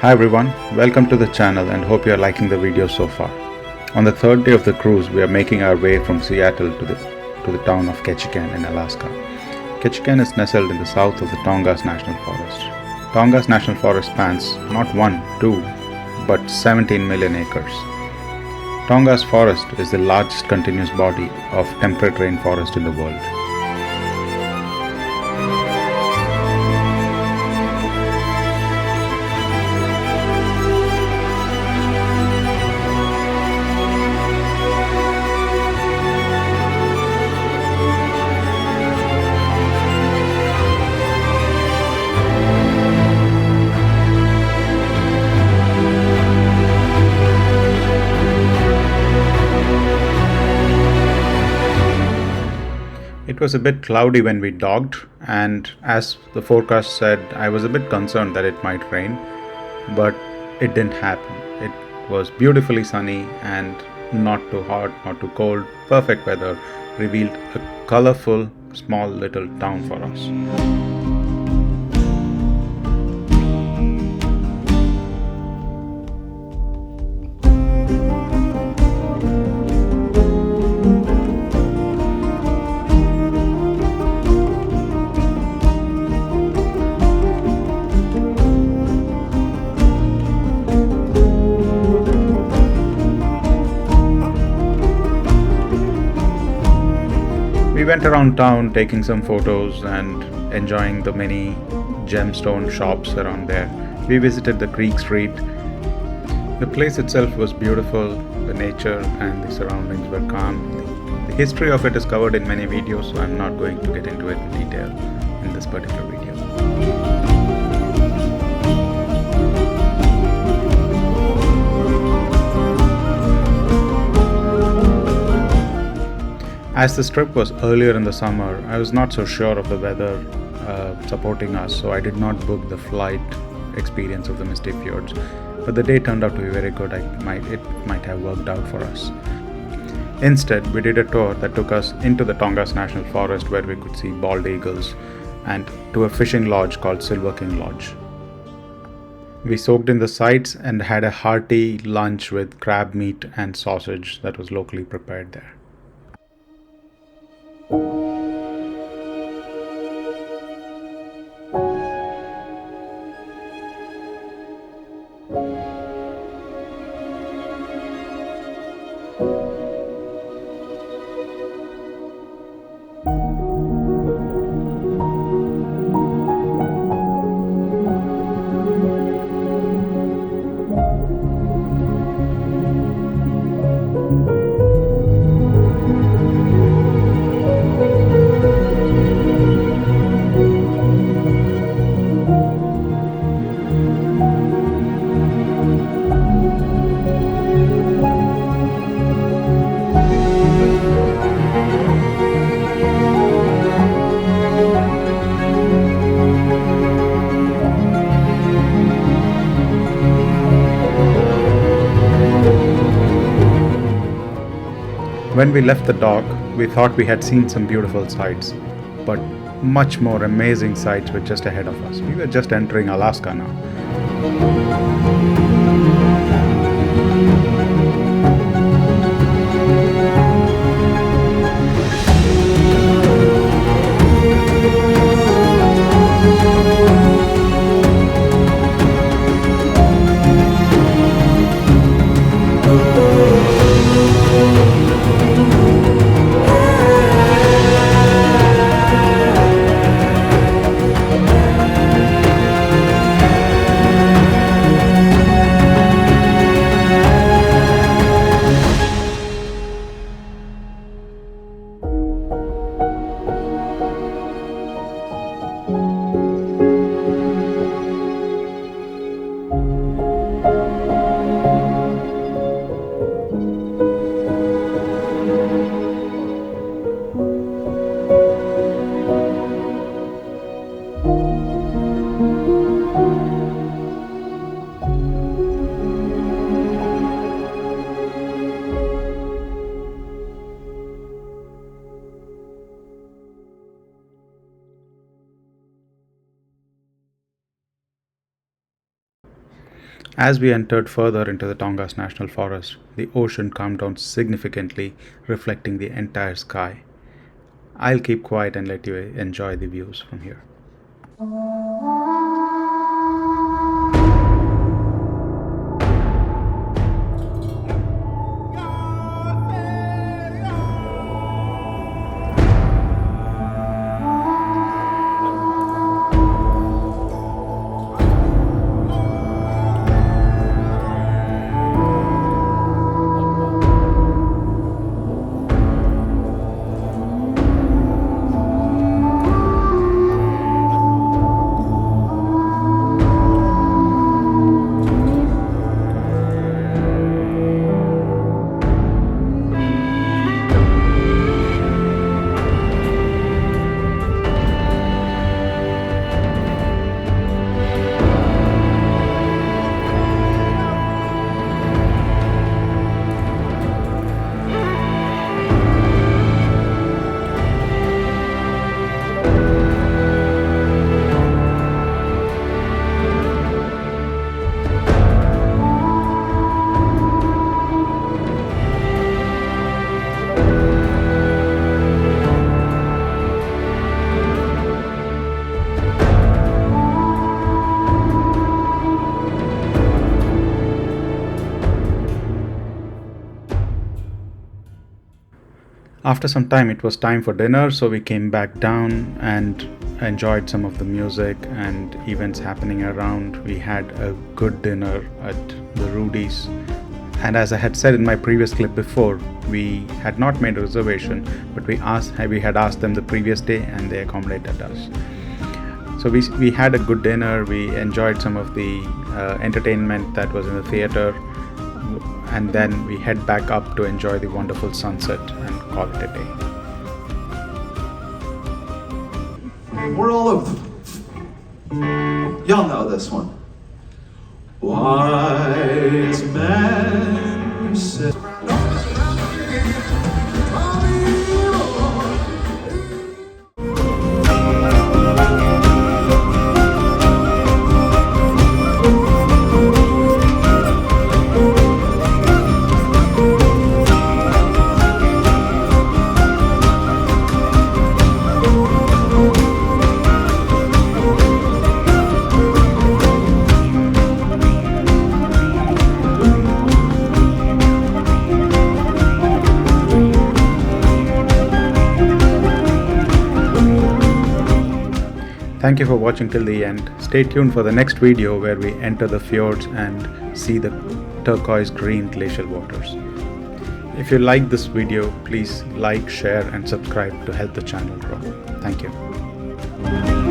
Hi everyone, welcome to the channel and hope you are liking the video so far. On the third day of the cruise, we are making our way from Seattle to the town of Ketchikan in Alaska. Ketchikan is nestled in the south of the Tongass National Forest. Tongass National Forest spans not 1, 2, but 17 million acres. Tongass Forest is the largest continuous body of temperate rainforest in the world. It was a bit cloudy when we docked, and as the forecast said, I was a bit concerned that it might rain, but it didn't happen. It was beautifully sunny and not too hot, not too cold. Perfect weather revealed a colorful, small little town for us. We went around town taking some photos and enjoying the many gemstone shops around there. We visited the Creek Street. The place itself was beautiful, the nature and the surroundings were calm. The history of it is covered in many videos, so I'm not going to get into it in detail in this particular video. As this trip was earlier in the summer, I was not so sure of the weather supporting us, so I did not book the flight experience of the Misty Fjords. But the day turned out to be very good. It might have worked out for us. Instead, we did a tour that took us into the Tongass National Forest, where we could see bald eagles, and to a fishing lodge called Silver King Lodge. We soaked in the sights and had a hearty lunch with crab meat and sausage that was locally prepared there. When we left the dock, we thought we had seen some beautiful sights, but much more amazing sights were just ahead of us. We were just entering Alaska now. As we entered further into the Tongass National Forest, the ocean calmed down significantly, reflecting the entire sky. I'll keep quiet and let you enjoy the views from here. After some time, it was time for dinner, so we came back down and enjoyed some of the music and events happening around. We had a good dinner at the Rudy's, and as I had said in my previous clip before, we had not made a reservation, but we had asked them the previous day and they accommodated us. So we had a good dinner. We enjoyed some of the entertainment that was in the theater, and then we head back up to enjoy the wonderful sunset and call it a day. We're all over. Y'all know this one. Wise men sit. Thank you for watching till the end. Stay tuned for the next video where we enter the fjords and see the turquoise green glacial waters. If you like this video, please like, share and subscribe to help the channel grow. Thank you.